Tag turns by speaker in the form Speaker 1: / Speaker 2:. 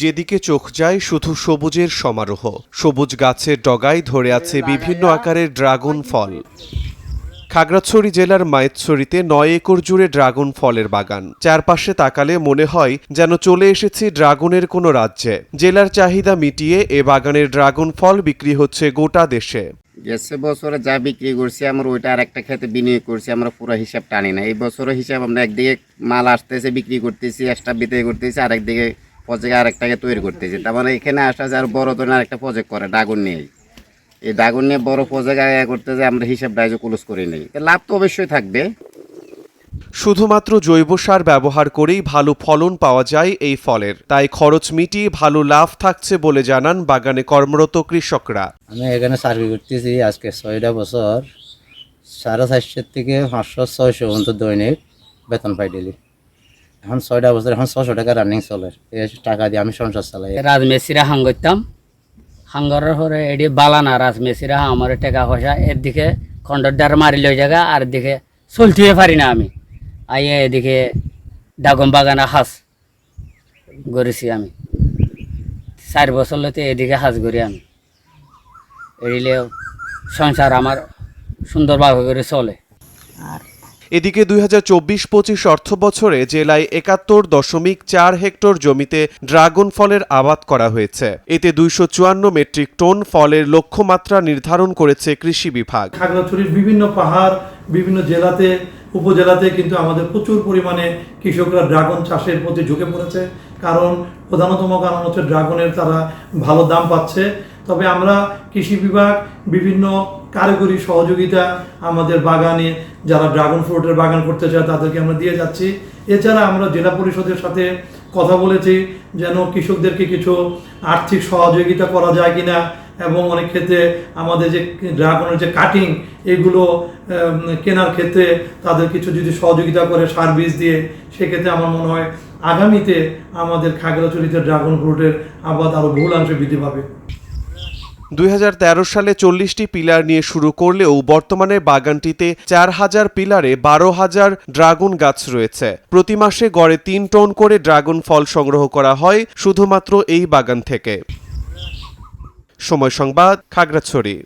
Speaker 1: যেদিকে চোখ যায় শুধু সবুজের সমারোহ। সবুজ গাছের ডগায় ধরে আছে বিভিন্ন আকারের ড্রাগন ফল। খাগড়াছড়ি জেলার মাইতছড়িতে ৯ একর জুড়ে ড্রাগন ফলের বাগান। চারপাশে তাকালে মনে হয় যেন চলে এসেছি ড্রাগনের কোনো রাজ্যে। জেলার চাহিদা মিটিয়ে এ বাগানের ড্রাগন ফল বিক্রি হচ্ছে গোটা দেশে।
Speaker 2: গেছে বছরে যা বিক্রি করছি আমরা ওইটা আর একটা ক্ষেতে বিনিয়োগ করছি, আমরা পুরো হিসাব টানি না। এই বছরের হিসাব আমরা একদিকে মাল আসতেছে বিক্রি করতেছি, স্টাফ বিক্রি করতেছি, আরেকদিকে প্রজেক্ট আরেকটাকে তৈরি করতেছি। তার মানে এখানে আসা যায় আর বড় ধরনের আরেকটা প্রজেক্ট করে ড্রাগন নিয়ে। এই ড্রাগন নিয়ে বড় প্রজেক্ট করতে যে আমরা হিসাবটা ক্লোজ করে নেই, লাভ তো অবশ্যই থাকবে।
Speaker 1: শুধুমাত্র জৈব সার ব্যবহার করেই ভালো ফলন পাওয়া যায় এই ফলের, তাই খরচ মিটিয়ে ভালো লাভ থাকছে বলে জানান বাগানে কর্মরত কৃষকরা।
Speaker 3: আমি এখানে সার্ভে করতেছি আজকে 6টা বছর, 450 থেকে 500-600 পর্যন্ত দৈনিক বেতন পাই ডেলি। এখন 6টা বছর, এখন 600 টাকা রানিং চলে। এই টাকা দিয়ে আমি সংসার চালাই।
Speaker 4: রাজমেসিরা হাং করতাম, হাঙ্গরের পরে এটি বালানা রাজমেসিরা আমার টাকা পয়সা এর দিকে কন্ডাক্টার মারি লই জায়গা, আর দিকে চলতেই পারি না আমি। আইয়ে এদিকে ড্রাগন বাগানে হাঁস গড়েছি আমি 4 বছর লইতে এদিকে হাঁস গড়ি আমি। এড়িলে সংসার আমার সুন্দরভাবে করে চলে।
Speaker 1: এদিকে 2024-25 অর্থ বছরে জেলায় 71.4 হেক্টর জমিতে ড্রাগন ফলের আবাদ করা হয়েছে। এতে 254 মেট্রিক টন ফলের লক্ষ্যমাত্রা নির্ধারণ করেছে কৃষি বিভাগ।
Speaker 5: খাগড়াছড়ির বিভিন্ন পাহাড়, বিভিন্ন জেলাতে, উপজেলাতে কিন্তু আমাদের প্রচুর পরিমাণে কৃষকরা ড্রাগন চাষের প্রতি ঝুঁকে পড়েছে। কারণ প্রধানতম কারণ হচ্ছে ড্রাগনের তারা ভালো দাম পাচ্ছে। তবে আমরা কৃষি বিভাগ বিভিন্ন কারিগরি সহযোগিতা আমাদের বাগানে যারা ড্রাগন ফ্রুটের বাগান করতে চায় তাদেরকে আমরা দিয়ে যাচ্ছি। এছাড়া আমরা জেলা পরিষদের সাথে কথা বলেছি যেন কৃষকদেরকে কিছু আর্থিক সহযোগিতা করা যায় কিনা, এবং অনেক ক্ষেত্রে আমাদের যে ড্রাগনের যে কাটিং এগুলো কেনার ক্ষেত্রে তাদের কিছু যদি সহযোগিতা করে সার বীজ দিয়ে, সেক্ষেত্রে আমার মনে হয় আগামীতে আমাদের খাগড়াছড়িতে ড্রাগন ফ্রুটের আবাদ আরও বহুলাংশে বৃদ্ধি পাবে।
Speaker 1: 2013 সালে 40টি পিলার নিয়ে শুরু করলেও বর্তমানে বাগানটিতে 4000 পিলারে 12,000 ড্রাগন গাছ রয়েছে। প্রতি মাসে গড়ে 3 টন করে ড্রাগন ফল সংগ্রহ করা হয় শুধুমাত্র এই বাগান থেকে। সময় সংবাদ, খাগড়াছড়ি।